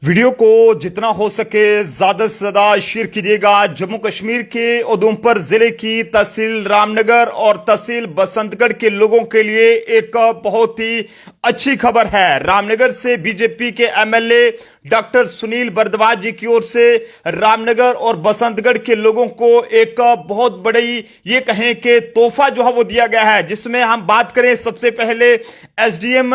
Video को जितना हो सके ज्यादा से ज्यादा शेयर कीजिएगा। जम्मू कश्मीर के उधमपुर जिले की तहसील रामनगर और तहसील बसंतगढ़ के लोगों के लिए एक बहुत ही अच्छी खबर है। रामनगर से बीजेपी के एमएलए डॉक्टर सुनील भारद्वाज जी की ओर से रामनगर और बसंतगढ़ के लोगों को एक बहुत बड़ी ये कहें कि तोहफा जो है वो दिया गया है, जिसमें हम बात करें सबसे पहले एसडीएम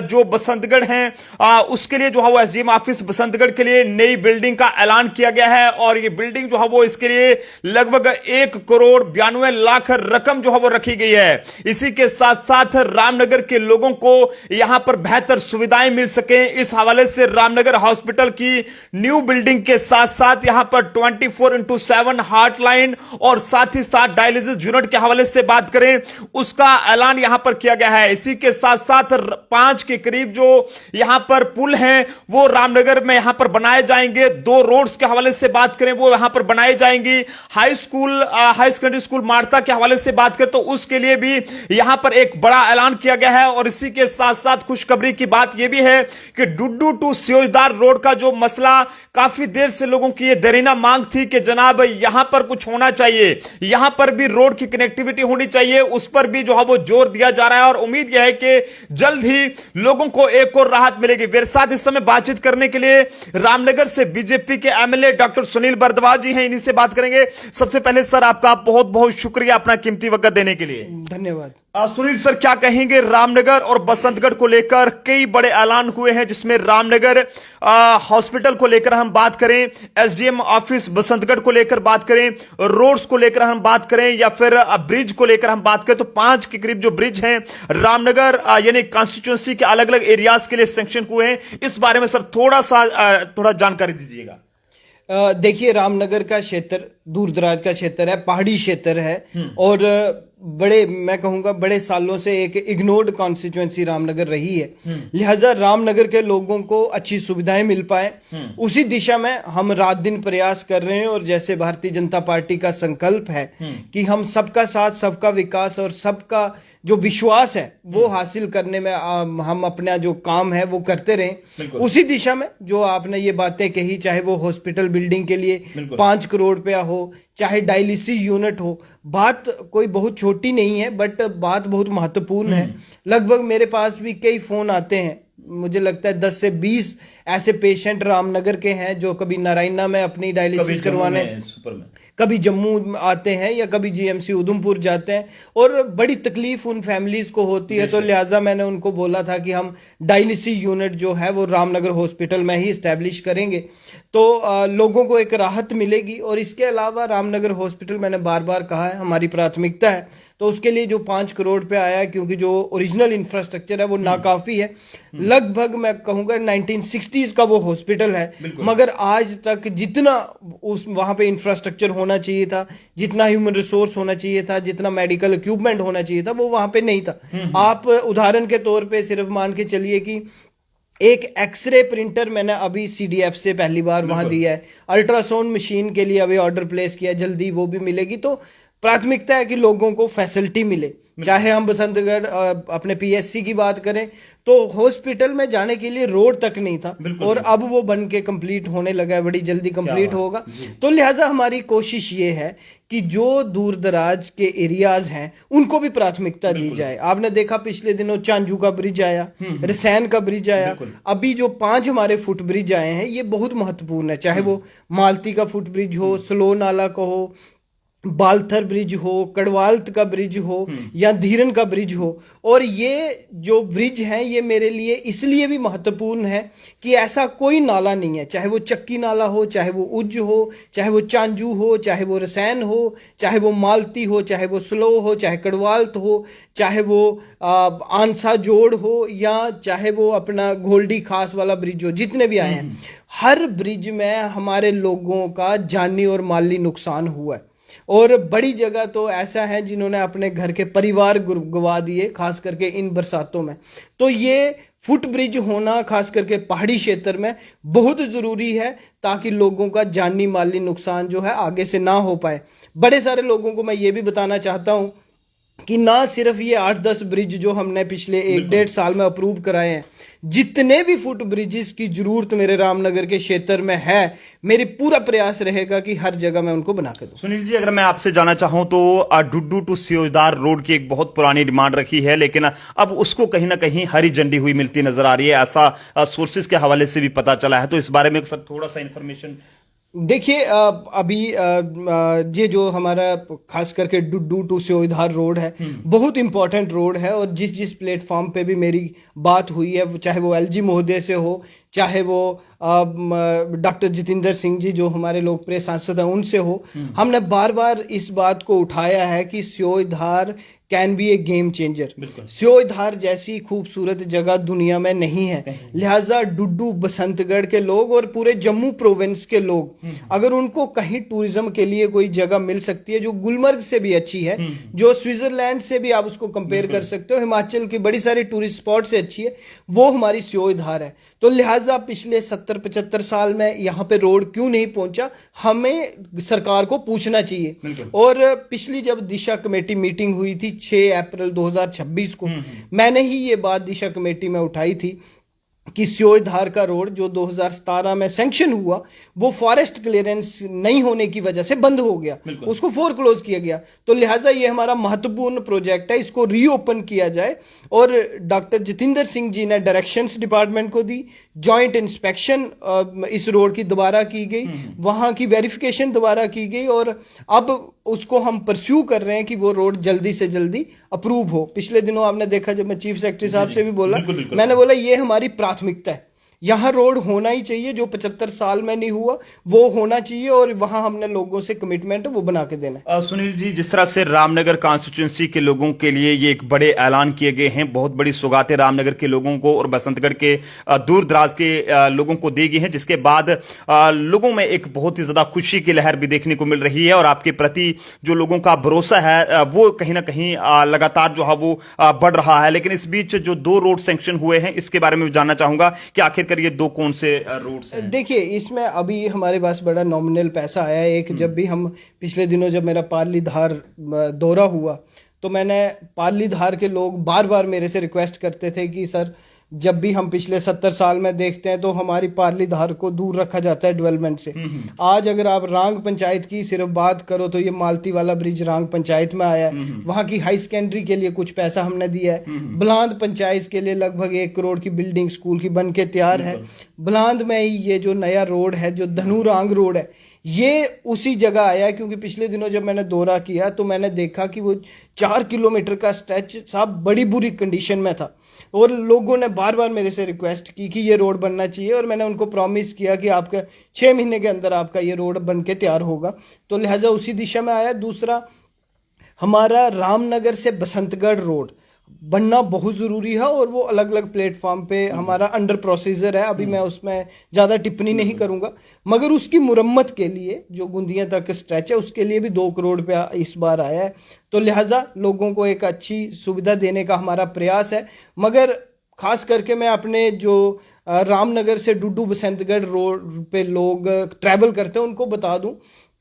जो बसंतगढ़ हैं उसके लिए जो है वो एसडीएम ऑफिस बसंतगढ़ के लिए नई बिल्डिंग का ऐलान किया गया है और ये बिल्डिंग जो है वो इसके लिए लगभग 1,92,00,000 रकम जो है वो रखी गई है। इसी के साथ साथ रामनगर के लोगों को यहां पर बेहतर सुविधाएं मिल सके, इस हवाले से रामनगर हॉस्पिटल की न्यू बिल्डिंग के साथ साथ यहां पर 24/7 हार्टलाइन और साथ ही साथ डायलिसिस यूनिट के हवाले से बात करें उसका ऐलान यहां पर किया गया है। इसी के साथ साथ 5 के करीब जो यहां पर पुल हैं वो रामनगर में यहां पर बनाए जाएंगे। 2 रोड्स के हवाले से बात करें वो यहां पर बनाए जाएंगी। हाई सेकेंडरी स्कूल मार्ता के हवाले से बात करें तो उसके लिए भी यहां पर एक बड़ा ऐलान किया गया है। और इसी के साथ साथ खुशखबरी की बात यह भी है कि डुड्डू टू सियोजदार रोड का जो मसला काफी देर से लोगों की यह देरीना मांग थी कि जनाब यहां पर कुछ होना चाहिए, यहां पर भी रोड की कनेक्टिविटी होनी चाहिए, उस पर भी जो है वो जोर दिया जा रहा है और उम्मीद यह है कि जल्द ही लोगों को एक और राहत मिलेगी। मेरे साथ इस समय बातचीत करने के लिए रामनगर से बीजेपी के एमएलए डॉक्टर सुनील भारद्वाज जी हैं, इन्हीं से बात करेंगे। सबसे पहले सर आपका बहुत बहुत शुक्रिया अपना कीमती वक्त देने के लिए। धन्यवाद। सुनील सर क्या कहेंगे, रामनगर और बसंतगढ़ को लेकर कई बड़े ऐलान हुए हैं, जिसमें रामनगर हॉस्पिटल को लेकर हम बात करें, एसडीएम ऑफिस बसंतगढ़ को लेकर बात करें, रोड्स को लेकर हम बात करें या फिर ब्रिज को लेकर हम बात करें तो 5 के करीब जो ब्रिज हैं रामनगर यानी कॉन्स्टिट्यूंसी के अलग अलग एरियाज के लिए सैंक्शन हुए हैं। इस बारे में सर थोड़ा जानकारी दीजिएगा। देखिए, रामनगर का क्षेत्र दूर दराज का क्षेत्र है, पहाड़ी क्षेत्र है और मैं कहूंगा बड़े सालों से एक इग्नोर्ड कॉन्स्टिट्यूएंसी रामनगर रही है। लिहाजा रामनगर के लोगों को अच्छी सुविधाएं मिल पाए उसी दिशा में हम रात दिन प्रयास कर रहे हैं। और जैसे भारतीय जनता पार्टी का संकल्प है कि हम सबका साथ, सबका विकास और सबका जो विश्वास है वो हासिल करने में हम अपना जो काम है वो करते रहें, उसी दिशा में जो आपने ये बातें कही, चाहे वो हॉस्पिटल बिल्डिंग के लिए 5 करोड़ रुपया हो, चाहे डायलिसिस यूनिट हो, बात कोई बहुत छोटी नहीं है बट बात बहुत महत्वपूर्ण है। लगभग मेरे पास भी कई फोन आते हैं, मुझे लगता है 10 से 20 ऐसे पेशेंट रामनगर के हैं जो कभी नारायणा में अपनी डायलिसिस करवाने, कभी जम्मू आते हैं या कभी जीएमसी उधमपुर जाते हैं और बड़ी तकलीफ उन फैमिलीज को होती है। तो लिहाजा मैंने उनको बोला था कि हम डायलिसिस यूनिट जो है वो रामनगर हॉस्पिटल में ही स्टैब्लिश करेंगे तो लोगों को एक राहत मिलेगी। और इसके अलावा रामनगर हॉस्पिटल मैंने बार बार कहा है हमारी प्राथमिकता है, तो उसके लिए जो 5 करोड़ पे आया है, क्योंकि जो ओरिजिनल इंफ्रास्ट्रक्चर है वो नाकाफी है। लगभग मैं कहूंगा 1960s का वो हॉस्पिटल है, मगर आज तक जितना वहां पे इंफ्रास्ट्रक्चर होना चाहिए था, जितना ह्यूमन रिसोर्स होना चाहिए था, जितना मेडिकल इक्विपमेंट होना चाहिए था, वो वहां पे नहीं था। आप उदाहरण के तौर पे सिर्फ मान के चलिए कि एक एक्सरे प्रिंटर मैंने अभी सीडीएफ से पहली बार वहां दिया है, अल्ट्रासाउंड मशीन के लिए अभी ऑर्डर प्लेस किया, जल्दी वो भी मिलेगी। तो प्राथमिकता है कि लोगों को फैसिलिटी मिले। चाहे हम बसंतगढ़ अपने पीएससी की बात करें तो हॉस्पिटल में जाने के लिए रोड तक नहीं था और अब वो बन के कंप्लीट होने लगा है, बड़ी जल्दी कंप्लीट होगा। तो लिहाजा हमारी कोशिश ये है कि जो दूर दराज के एरियाज हैं उनको भी प्राथमिकता दी जाए। आपने देखा पिछले दिनों चांजू का ब्रिज आया, रसैन का ब्रिज आया, अभी जो 5 हमारे फुट ब्रिज आए हैं ये बहुत महत्वपूर्ण है। चाहे वो मालती का फुट ब्रिज हो, स्लो नाला का हो, बालथर ब्रिज हो, कड़वाल्त का ब्रिज हो या धीरन का ब्रिज हो। और ये जो ब्रिज हैं ये मेरे लिए इसलिए भी महत्वपूर्ण है कि ऐसा कोई नाला नहीं है, चाहे वो चक्की नाला हो, चाहे वो उज्ज हो, चाहे वो चांजू हो, चाहे वो रसैन हो, चाहे वो मालती हो, चाहे वो स्लो हो, चाहे कड़वाल्त हो, चाहे वो आंसा जोड़ हो या चाहे वो अपना घोल्डी खास वाला ब्रिज हो, जितने भी आए हैं हर ब्रिज में हमारे लोगों का जानी और माली नुकसान हुआ है। और बड़ी जगह तो ऐसा है जिन्होंने अपने घर के परिवार गवा दिए, खास करके इन बरसातों में। तो ये फुट ब्रिज होना खास करके पहाड़ी क्षेत्र में बहुत जरूरी है ताकि लोगों का जानी माली नुकसान जो है आगे से ना हो पाए। बड़े सारे लोगों को मैं ये भी बताना चाहता हूं कि ना सिर्फ ये 8-10 ब्रिज जो हमने पिछले 1-1.5 साल में अप्रूव कराए हैं, जितने भी फुट ब्रिजेस की जरूरत मेरे रामनगर के क्षेत्र में है, मेरी पूरा प्रयास रहेगा कि हर जगह मैं उनको बना के दूं। सुनील जी, अगर मैं आपसे जाना चाहूं तो डुड्डू टू सियोजदार रोड की एक बहुत पुरानी डिमांड रखी है, लेकिन अब उसको कहीं ना कहीं हरी झंडी हुई मिलती नजर आ रही है, ऐसा सोर्सेज के हवाले से भी पता चला है। तो इस बारे में सर थोड़ा सा इंफॉर्मेशन। देखिए, अभी ये जो हमारा खास करके डुड्डू टू सियोजधार रोड है, बहुत इंपॉर्टेंट रोड है। और जिस जिस प्लेटफॉर्म पे भी मेरी बात हुई है, चाहे वो एलजी महोदय से हो, चाहे वो डॉक्टर जितेंद्र सिंह जी जो हमारे लोकप्रिय सांसद हैं उनसे हो, हमने बार बार इस बात को उठाया है कि Siyojdhar can be a game changer. Siyojdhar जैसी खूबसूरत जगह दुनिया में नहीं है, लिहाजा डुड्डू बसंतगढ़ के लोग और पूरे जम्मू प्रोविंस के लोग, अगर उनको कहीं टूरिज्म के लिए कोई जगह मिल सकती है जो गुलमर्ग से भी अच्छी है, जो स्विट्जरलैंड से भी आप उसको कंपेयर कर सकते हो, हिमाचल की बड़ी सारी टूरिस्ट स्पॉट से अच्छी है, वो हमारी सियोजधार है। तो लिहाजा पिछले 70-75 साल में यहाँ पे रोड क्यों नहीं पहुंचा, हमें सरकार को पूछना चाहिए। और पिछली जब दिशा कमेटी मीटिंग हुई थी 6 अप्रैल 2026 को, मैंने ही ये बात दिशा कमेटी में उठाई थी कि सियोजधार का रोड जो 2017 में सैंक्शन हुआ, वो फॉरेस्ट क्लियरेंस नहीं होने की वजह से बंद हो गया, उसको फोरक्लोज किया गया। तो लिहाजा ये हमारा महत्वपूर्ण प्रोजेक्ट है, इसको रीओपन किया जाए। और डॉक्टर जितेंद्र सिंह जी ने डायरेक्शंस डिपार्टमेंट को दी, जॉइंट इंस्पेक्शन इस रोड की दोबारा की गई, वहां की वेरिफिकेशन दोबारा की गई, और अब उसको हम परस्यू कर रहे हैं कि वो रोड जल्दी से जल्दी अप्रूव हो। पिछले दिनों आपने देखा, जब मैं चीफ सेक्रेटरी साहब से भी बोला, मैंने बोला ये हमारी प्राथमिकता है, यहाँ रोड होना ही चाहिए, जो 75 साल में नहीं हुआ वो होना चाहिए, और वहां हमने लोगों से कमिटमेंट है वो बना के देना है। सुनील जी, जिस तरह से रामनगर कॉन्स्टिट्यूंसी के लोगों के लिए ये एक बड़े ऐलान किए गए हैं, बहुत बड़ी सौगातें रामनगर के लोगों को और बसंतगढ़ के दूर दराज के लोगों को दी गई हैं, जिसके बाद लोगों में एक बहुत ही ज्यादा खुशी की लहर भी देखने को मिल रही है, और आपके प्रति जो लोगों का भरोसा है वो कहीं ना कहीं लगातार जो है वो बढ़ रहा है। लेकिन इस बीच जो 2 रोड सैंक्शन हुए हैं, इसके बारे में जानना चाहूंगा कि आखिर ये 2 कौन से रोड्स हैं? देखिए, इसमें अभी हमारे पास बड़ा नॉमिनल पैसा आया है। एक, जब भी हम पिछले दिनों जब मेरा पारलीधार दौरा हुआ, तो मैंने पारलीधार के लोग बार बार मेरे से रिक्वेस्ट करते थे कि सर, जब भी हम पिछले 70 साल में देखते हैं तो हमारी पारलीधार को दूर रखा जाता है डेवलपमेंट से। आज अगर आप रांग पंचायत की सिर्फ बात करो तो ये मालती वाला ब्रिज रांग पंचायत में आया है, वहां की हाई सेकेंडरी के लिए कुछ पैसा हमने दिया है, बलांद पंचायत के लिए लगभग 1 करोड़ की बिल्डिंग स्कूल की बन के तैयार है। बलांद में ही ये जो नया रोड है, जो धनुरांग रोड है, ये उसी जगह आया है, क्योंकि पिछले दिनों जब मैंने दौरा किया तो मैंने देखा कि वो 4 किलोमीटर का स्ट्रेच साहब बड़ी बुरी कंडीशन में था, और लोगों ने बार बार मेरे से रिक्वेस्ट की कि ये रोड बनना चाहिए, और मैंने उनको प्रॉमिस किया कि आपका 6 महीने के अंदर आपका ये रोड बन के तैयार होगा। तो लिहाजा उसी दिशा में आया। दूसरा, हमारा रामनगर से बसंतगढ़ रोड बनना बहुत जरूरी है, और वो अलग अलग प्लेटफॉर्म पे हमारा अंडर प्रोसीजर है, अभी मैं उसमें ज्यादा टिप्पणी नहीं करूंगा, मगर उसकी मुरम्मत के लिए जो गुंदिया तक स्ट्रेच है, उसके लिए भी 2 करोड़ रुपया इस बार आया है। तो लिहाजा लोगों को एक अच्छी सुविधा देने का हमारा प्रयास है। मगर खास करके मैं अपने जो रामनगर से डुड्डू बसंतगढ़ रोड पे लोग ट्रैवल करते हैं उनको बता दूं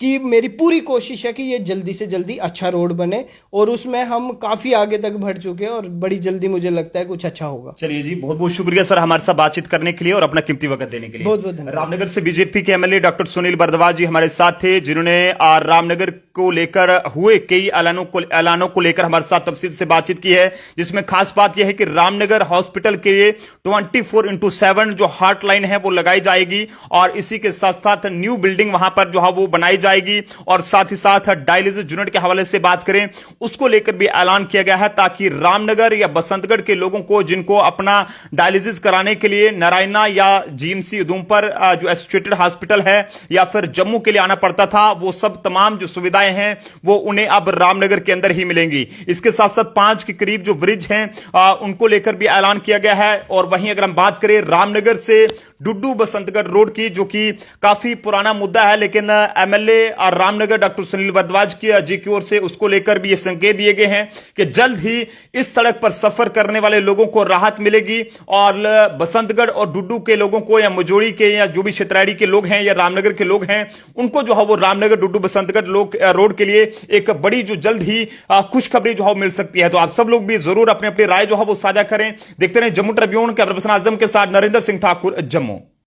कि मेरी पूरी कोशिश है कि ये जल्दी से जल्दी अच्छा रोड बने, और उसमें हम काफी आगे तक बढ़ चुके हैं, और बड़ी जल्दी मुझे लगता है कुछ अच्छा होगा। चलिए जी, बहुत बहुत शुक्रिया सर हमारे साथ बातचीत करने के लिए और अपना कीमती वक्त देने के लिए। बहुत बहुत धन्यवाद। रामनगर से बीजेपी के एमएलए डॉक्टर सुनील बरदवाज जी हमारे साथ थे, जिन्होंने रामनगर को लेकर हुए कई ऐलानों को लेकर हमारे साथ तफसील से बातचीत की है, जिसमें खास बात यह है कि रामनगर हॉस्पिटल के लिए 24/7 जो हॉटलाइन है वो लगाई जाएगी, और इसी के साथ साथ न्यू बिल्डिंग वहां पर जो है वो बनाई जाएगी, और साथ ही साथ डायलिसिस यूनिट के हवाले से बात करें उसको लेकर भी ऐलान किया गया है, ताकि रामनगर या बसंतगढ़ के लोगों को जिनको अपना डायलिसिस कराने के लिए नारायणा या जीएमसी उधमपुर जो एसोसिएटेड हॉस्पिटल है या फिर जम्मू के लिए आना पड़ता था, वो सब तमाम जो सुविधाएं हैं वो उन्हें अब रामनगर के अंदर ही मिलेंगी। इसके साथ साथ 5 के करीब जो ब्रिज हैं उनको लेकर भी ऐलान किया गया है। और वहीं अगर हम बात करें रामनगर से डुड्डू बसंतगढ़ रोड की, जो कि काफी पुराना मुद्दा है, लेकिन एमएलए रामनगर डॉक्टर सुनील भारद्वाज जी की ओर से उसको लेकर भी ये संकेत दिए गए हैं कि जल्द ही इस सड़क पर सफर करने वाले लोगों को राहत मिलेगी और बसंतगढ़ और डुड्डू के लोगों को या मुजोड़ी के या जो भी क्षेत्राड़ी के लोग हैं या रामनगर के लोग हैं उनको जो है वो रामनगर डुड्डू बसंतगढ़ रोड के लिए एक बड़ी जो जल्द ही खुशखबरी जो है मिल सकती है। तो आप सब लोग भी जरूर अपने अपनी राय जो है वो साझा करें। देखते रहे जम्मू ट्रिब्यून, कैमरा पर्सन आजम के साथ नरेंद्र सिंह ठाकुर, जम्मू।